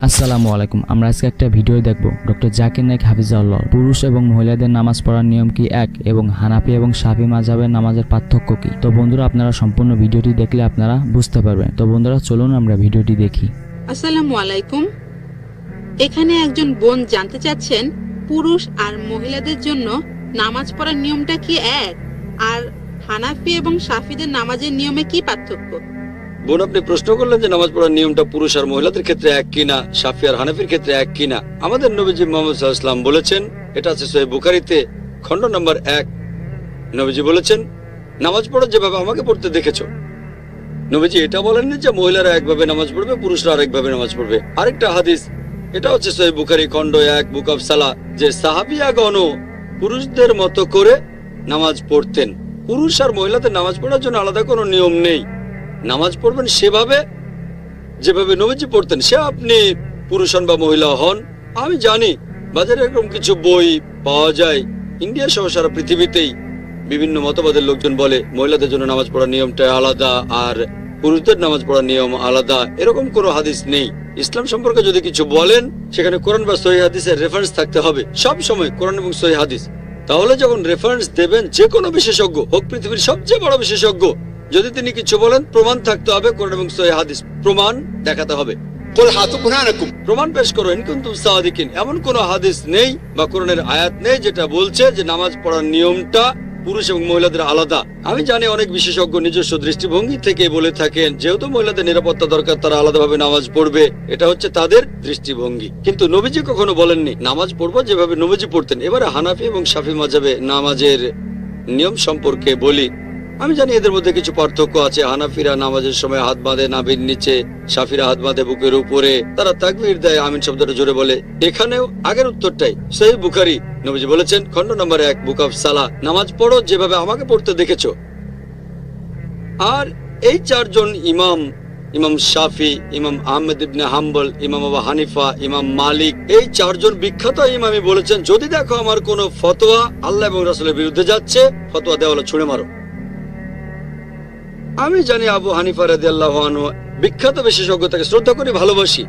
আসসালামু আলাইকুম। আমরা আজকে একটা ভিডিও দেখব ডক্টর জাকির নায়েক হাফিজাহুল্লাহ পুরুষ এবং মহিলাদের নামাজ পড়ার নিয়ম কি এক এবং হানাফি এবং শাফি মাযহাবের নামাজের পার্থক্য কি। তো বন্ধুরা, আপনারা সম্পূর্ণ ভিডিওটি দেখলে আপনারা বুঝতে পারবেন। তো বন্ধুরা, চলুন আমরা ভিডিওটি দেখি। আসসালামু আলাইকুম। এখানে একজন বোন জানতে চাচ্ছেন পুরুষ আর মহিলাদের জন্য নামাজ পড়ার নিয়মটা কি এক, আর হানাফি এবং শাফিদের নামাজের নিয়মে কি পার্থক্য। বোন, আপনি প্রশ্ন করলেন যে নামাজ পড়ার নিয়মটা পুরুষ আর মহিলাদের ক্ষেত্রে এক কিনা, শাফি আর হানাফির ক্ষেত্রে এক কিনা। আমাদের নবীজি মুহাম্মদ সাল্লাল্লাহু আলাইহি ওয়াসাল্লাম বলেছেন, এটা আছে সহিহ বুখারীতে খণ্ড নম্বর 1। নবীজি বলেছেন, নামাজ পড়ো যেভাবে আমাকে পড়তে দেখেছো। নবীজি এটা বলেননি যে মহিলারা একভাবে নামাজ পড়বে, পুরুষরা আরেকভাবে নামাজ পড়বে। আরেকটা হাদিস, এটা হচ্ছে সহিহ বুখারী খণ্ড 1 বুক অফ সালাহ, যে সাহাবিয়াগণ পুরুষদের মতো করে নামাজ পড়তেন। পুরুষ আর মহিলাদের নামাজ পড়ার জন্য আলাদা কোনো নিয়ম নেই। নামাজ পড়বেন সেভাবে যেভাবে নবীজি পড়তেন, সে আপনি পুরুষ হন বা মহিলা হন। আমি জানি বাজারে এরকম কিছু বই পাওয়া যায়, ইন্ডিয়া সহ সারা পৃথিবীতেই বিভিন্ন মতবাদের লোকজন বলে মহিলাদের জন্য নামাজ পড়ার নিয়মটা আলাদা আর পুরুষদের নামাজ পড়ার নিয়ম আলাদা। এরকম কোনো হাদিস নেই। ইসলাম সম্পর্কে যদি কিছু বলেন, সেখানে কোরআন বা সহিহ হাদিসের রেফারেন্স থাকতে হবে। সব সময় কোরআন এবং সহিহ হাদিস। তাহলে যখন রেফারেন্স দেবেন যে কোনো বিশেষজ্ঞ হোক, পৃথিবীর সবচেয়ে বড় বিশেষজ্ঞ, যদি তিনি কিছু বলেন, প্রমাণ থাকতে হবে। কোরআন এবং সহিহ হাদিস প্রমাণ দেখাতে হবে। প্রমাণ পেশ করো ইন কুনতুম সাদিকিন। এমন কোন হাদিস নেই বা কোরআনের আয়াত নেই যেটা বলছে যে নামাজ পড়ার নিয়মটা পুরুষ এবং মহিলাদের আলাদা। আমি জানি অনেক বিশেষজ্ঞ নিজস্ব দৃষ্টিভঙ্গি থেকে বলে থাকেন, যেহেতু মহিলাদের নিরাপত্তা দরকার, তারা আলাদাভাবে নামাজ পড়বে। এটা হচ্ছে তাদের দৃষ্টিভঙ্গি, কিন্তু নবীজি কখনো বলেননি নামাজ পড়বো যেভাবে নবীজি পড়তেন। এবারে হানাফি এবং শাফি মাযহাবে নামাজের নিয়ম সম্পর্কে বলি। আমি জানি এদের মধ্যে কিছু পার্থক্য আছে। হানাফিরা নামাজের সময় হাত বাঁধে নাভির নিচে, শাফিরা হাত বাঁধে বুকের উপরে, তারা তাকবীর দেয়, আমিন শব্দটা জোরে বলে। এখানেও আগের উত্তরটাই। সহিহ বুখারী, নবীজি বলেছেন খণ্ড নম্বর 1 বুক অফ সালাহ, নামাজ পড়ো যেভাবে আমাকে পড়তে দেখেছো। আর এই চারজন ইমাম, ইমাম শাফি, ইমাম আহমদ ইবনে হাম্বল, ইমাম আবু হানিফা, ইমাম মালিক, এই চারজন বিখ্যাত ইমামই বলেছেন, যদি দেখো আমার কোনো ফতোয়া আল্লাহ এবং রাসূলের বিরুদ্ধে যাচ্ছে, ফতোয়া দেওয়ালে ছুঁড়ে মারো। আমি জানি আবু হানিফা রাদিয়াল্লাহু আনহু বিখ্যাত বিশেষজ্ঞ, তাকে শ্রদ্ধা করি, ভালোবাসি।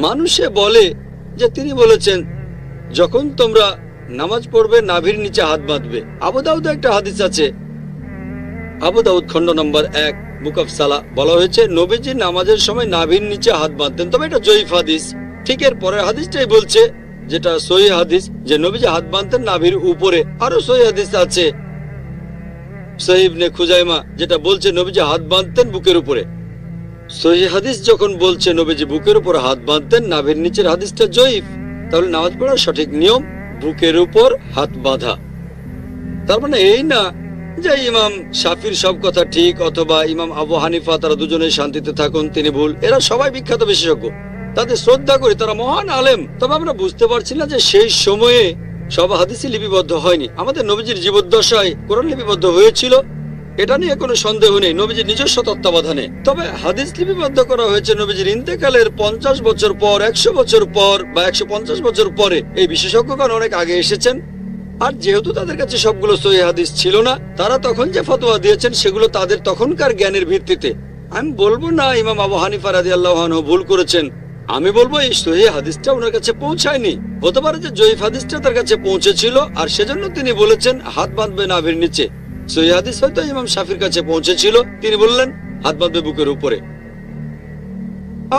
মানুষে বলে যে তিনি বলেছেন যখন তোমরা নামাজ পড়বে নাভির নিচে হাত বাঁধবে। আবু দাউদে একটা হাদিস আছে, আবু দাউদ খণ্ড নম্বর 1 বুক অফ সালাহ, বলা হয়েছে নবীজি নামাজের সময় নাভির নিচে হাত বাঁধতেন। তবে এটা জয়ীফ হাদিস। ঠিক এর পরের হাদিসটাই বলছে, যেটা সহিহ হাদিস, যে নবীজি হাত বাঁধতেন নাভির উপরে। আরো সহিহ হাদিস আছে সহিহ ইবনে খুজাইমা, যেটা বলছে নবীজি হাত বাঁধতেন বুকের উপরে। সহিহ হাদিস যখন বলছে নবীজি বুকের উপর হাত বাঁধতেন, নাভির নিচের হাদিসটা জয়ীফ। তাহলে নামাজ পড়ার সঠিক নিয়ম বুকের উপর হাত বাঁধা। তার মানে এই না যে ইমাম শাফির সব কথা ঠিক অথবা ইমাম আবু হানিফা, তারা দুজনেই শান্তিতে থাকুন, তিনি ভুল। এরা সবাই বিখ্যাত বিশেষজ্ঞ, তাদের শ্রদ্ধা করি, তারা মহান আলেম। তবে আমরা বুঝতে পারছি না যে সেই সময়ে সব হাদিসই লিপিবদ্ধ হয়নি। আমাদের নবীজির জীবদ্দশায় কোরআন লিপিবদ্ধ হয়েছিল, এটা নিয়ে কোনো সন্দেহ নেই, নবীজির নিজস্ব তত্ত্বাবধানে। তবে হাদিস লিপিবদ্ধ করা হয়েছে নবীজির ইন্তেকালের 50 বছর পর, 100 বছর পর বা 150 বছর পরে। এই বিশেষজ্ঞগণ অনেক আগে এসেছেন, আর যেহেতু তাদের কাছে সবগুলো সহিহ হাদিস ছিল না, তারা তখন যে ফতোয়া দিয়েছেন সেগুলো তাদের তখনকার জ্ঞানের ভিত্তিতে। আমি বলবো না ইমাম আবু হানিফা রাদিয়াল্লাহু আনহু ভুল করেছেন, আমি বলবো এই সহিহ হাদিসটা ওনার কাছে পৌঁছায়নি। হতে পারে যে জয়ীফ হাদিসটা তার কাছে পৌঁছেছিল, আর সেজন্য তিনি বলেছেন হাত বাঁধবে নাভির নিচে। সহিহ হাদিস হয়তো ইমাম শাফির কাছে পৌঁছেছিল, তিনি বললেন হাত বাঁধবে বুকের উপরে।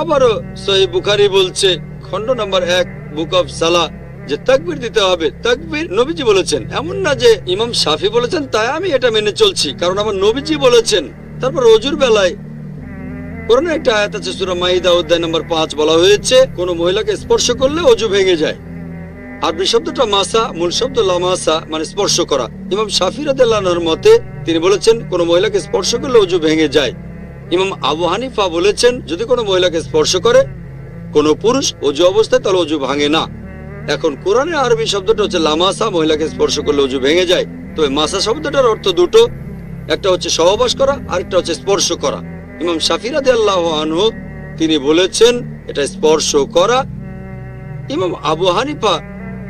আবারও সহিহ বুখারী বলছে খণ্ড নম্বর 1 বুক অফ সালাহ, যে তাকবীর দিতে হবে। তাকবীর নবীজি বলেছেন, এমন না যে ইমাম শাফি বলেছেন তাই আমি এটা মেনে চলছি, কারণ আমার নবীজি বলেছেন। তারপর ওযুর বেলায় কোরআনে একটা আয়াত আছে, সূরা মাইদা অধ্যায় নম্বর 5, বলা হয়েছে কোন মহিলাকে স্পর্শ করলে ওযু ভেঙে যায়। আরবি শব্দটা মাসা, মূল শব্দ লামাসা, মানে স্পর্শ করা। ইমাম শাফি রাদিয়াল্লাহু আনহুর মতে তিনি বলেছেন কোন মহিলাকে স্পর্শ করলে ওযু ভেঙে যায়। ইমাম আবু হানিফা বলেছেন যদি কোনো মহিলাকে স্পর্শ করে কোন পুরুষ ওযু অবস্থায়, তাহলে ওযু ভাঙে না। এখন কোরআনে আরবি শব্দটা হচ্ছে লামাসা, মহিলাকে স্পর্শ করলে ওযু ভেঙে যায়। তবে মাসা শব্দটার অর্থ দুটো, একটা হচ্ছে সহবাস করা, আরেকটা হচ্ছে স্পর্শ করা। ইমাম শাফি রাদিয়াল্লাহু আনহু তিনি বলেছেন এটা স্পর্শ করা। ইমাম আবু হানিফা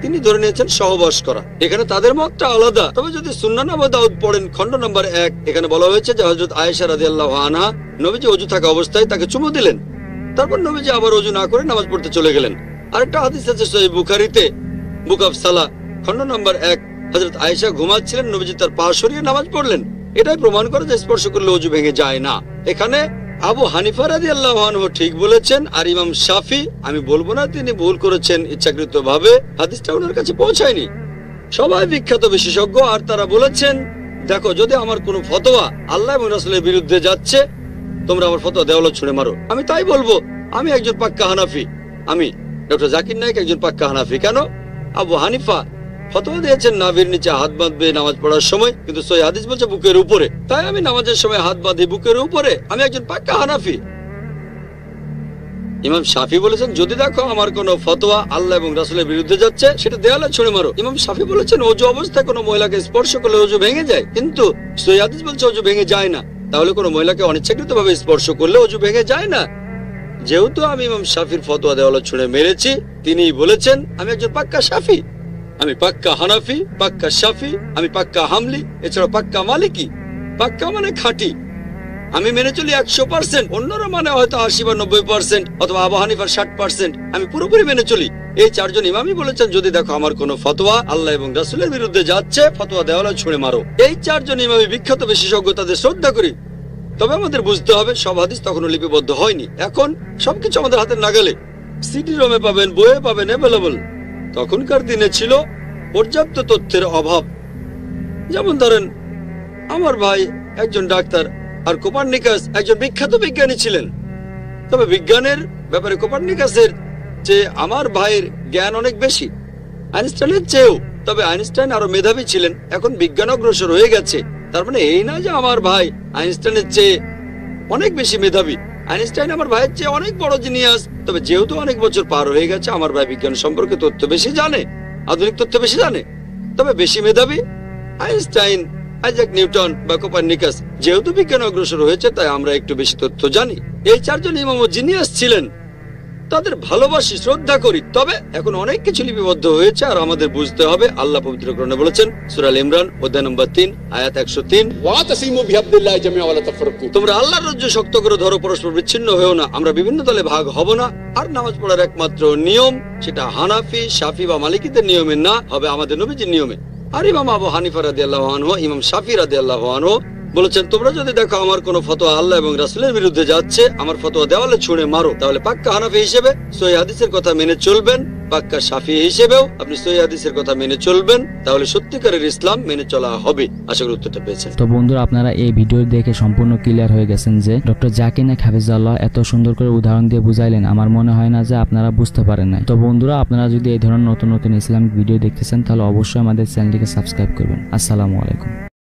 তিনি ধরে নিয়েছেন সহবাস করা। এখানে তাদের মতটা আলাদা। তবে যদি সুন্নান আবু দাউদ পড়েন খণ্ড নম্বর 1, এখানে বলা হয়েছে যে হযরত আয়েশা রাদিয়াল্লাহু আনহা নবীজি ওযু থাকা অবস্থায় তাকে চুমু দিলেন। তারপর নবীজি আবার ওযু না করে নামাজ পড়তে চলে গেলেন। আরেকটা হাদিস আছে সহিহ বুখারীতে, বুক অফ সালাহ, খণ্ড নম্বর 1, হযরত আয়েশা ঘুমাচ্ছিলেন, নবীজি তার পা সরিয়ে নামাজ পড়লেন। এটাই প্রমাণ করে যে স্পর্শ করলে ওযু ভেঙে যায় না। এখানে আবু হানিফা রাদিয়াল্লাহু আনহু ঠিক বলেছেন, আর ইমাম শাফি, আমি বলবো না তিনি ভুল করেছেন ইচ্ছাকৃতভাবে, হাদিসটা ওনার কাছে পৌঁছায়নি। সবাই বিখ্যাত বিশেষজ্ঞ, আর তারা বলেছেন, দেখো যদি আমার কোনো ফতোয়া আল্লাহ এবং রাসূলের বিরুদ্ধে যাচ্ছে, তোমরা আমার ফতোয়া দেওয়ালে ছুঁড়ে মারো। আমি তাই বলবো, আমি একজন পাক্কা হানাফি। আমি ডক্টর জাকির নায়েক একজন পাক্কা হানাফি। কেন? আবু হানিফা ফতোয়া দিয়েছেন নাভির নিচে হাত বাঁধবে নামাজ পড়ার সময়, কিন্তু সহিহ হাদিস বলছে বুকের উপরে। তাই আমি নামাজের সময় হাত বাঁধি বুকের উপরে, আমি একজন পাক্কা হানাফি। ইমাম শাফি বলেছেন, যদি দেখো আমার কোনো ফতোয়া আল্লাহ এবং রাসূলের বিরুদ্ধে যাচ্ছে, সেটা দেওয়ালে ছুঁড়ে মারো। ইমাম শাফি বলেছেন, ওযু অবস্থায় কোনো মহিলাকে স্পর্শ করলে ওযু ভেঙে যায়, কিন্তু সহিহ হাদিস বলছে ওযু ভেঙে যায় না। তাহলে কোনো মহিলাকে অনিচ্ছাকৃতভাবে স্পর্শ করলে ওযু ভেঙে যায় না। যেহেতু আমি ইমাম শাফির ফতোয়া দেওয়ালে ছুঁড়ে মেরেছি, তিনিই বলেছেন আমি একজন পাক্কা শাফি। আমি পাক্কা হানাফি, পাক্কা শাফি, আমি পাক্কা হামলি, এছাড়া পাক্কা মালিকি। পাক্কা মানে খাঁটি, আমি মেনে চলি 100%, অন্যরা মানে হয়তো 80 বা 90%, অথবা আবু হানিফার 60%। আমি পুরোপুরি মেনে চলি। এই চারজন ইমামই বলেছেন, যদি দেখো আমার কোনো ফতোয়া আল্লাহ এবং রাসূলের বিরুদ্ধে যাচ্ছে, ফতোয়া দেওয়ালে ছুঁড়ে মারো। এই চারজন ইমামই বিখ্যাত বিশেষজ্ঞ, তাদের শ্রদ্ধা করি। তবে আমাদের বুঝতে হবে, সব হাদিস তখনও লিপিবদ্ধ হয়নি। এখন সবকিছু আমাদের হাতের নাগালে, সিডি রোমে পাবেন, বইয়ে পাবেন, অ্যাভেলেবল। তখনকার দিনে ছিল পর্যাপ্ত তথ্যের অভাব। যেমন ধরেন, আমার ভাই একজন ডাক্তার, আর কোপার্নিকাস একজন বিখ্যাত বিজ্ঞানী ছিলেন। তবে বিজ্ঞানের ব্যাপারে কোপার্নিকাসের চেয়ে আমার ভাইয়ের জ্ঞান অনেক বেশি, আইনস্টাইনের চেয়েও। তবে আইনস্টাইন আরো মেধাবী ছিলেন। এখন বিজ্ঞান অগ্রসর হয়ে গেছে, তার মানে এই না যে আমার ভাই আইনস্টাইনের চেয়ে অনেক বেশি মেধাবী। আইনস্টাইন আমার ভাইয়ের চেয়ে অনেক বড় জিনিয়াস। তবে যেহেতু অনেক বছর পার হয়ে গেছে, আমার ভাই বিজ্ঞান সম্পর্কে তথ্য বেশি জানে, আধুনিক তথ্য বেশি জানে। তবে বেশি মেধাবী আইনস্টাইন, আইজাক নিউটন বা কোপার্নিকাস। যেহেতু বিজ্ঞান অগ্রসর হয়েছে, তাই আমরা একটু বেশি তথ্য জানি। এই চারজন ইমামও জিনিয়াস ছিলেন, তাদের ভালোবাসি, শ্রদ্ধা করি। তবে এখন অনেক কিছু লিপিবদ্ধ হয়েছে, আর আমাদের বুঝতে হবে, আল্লাহ পবিত্র কোরআনে বলেছেন, সূরা আল ইমরান অধ্যায় নম্বর 3 আয়াত 103, ওয়াতাসিমু বিহাবলিল্লাহি জামিআ ওয়া লা তাফাররাকু। তোমরা আল্লাহর রজ্জু শক্ত করে ধরো, পরস্পর বিচ্ছিন্ন হয়েও না। আমরা বিভিন্ন দলে ভাগ হব না। আর নামাজ পড়ার একমাত্র নিয়ম, সেটা হানাফি, শাফি বা মালিকিদের নিয়মে না, হবে আমাদের নবীজির নিয়মে। আর ইমাম আবু হানিফা রাদিয়াল্লাহু আনহু, ইমাম শাফি রাদিয়াল্লাহু আনহু বলেছেন, তোমরা যদি দেখো আমার কোনো ফতোয়া আল্লাহ এবং রাসূলের বিরুদ্ধে যাচ্ছে, আমার ফতোয়া দেওয়ালে ছুঁড়ে মারো। তাহলে পাক্কা হানাফি হিসেবে সহিহ হাদিসের কথা মেনে চলবেন, পাক্কা শাফি হিসেবেও আপনি সহিহ হাদিসের কথা মেনে চলবেন। তাহলে সত্যিকারের ইসলাম মেনে চলা হবে। আশা করি উত্তরটা পেয়েছেন। তো বন্ধুরা, আপনারা এই ভিডিও দেখে সম্পূর্ণ ক্লিয়ার হয়ে গেছেন যে ডক্টর জাকির নায়েক হাফিজাহুল্লাহ এত সুন্দর করে উদাহরণ দিয়ে বুঝাইলেন, আমার মনে হয় না যে আপনারা বুঝতে পারেন নাই। তো বন্ধুরা, আপনারা যদি এই ধরনের নতুন নতুন ইসলামিক ভিডিও দেখতেছেন, তাহলে অবশ্যই আমাদের চ্যানেলটিকে সাবস্ক্রাইব করবেন। আসসালামু আলাইকুম।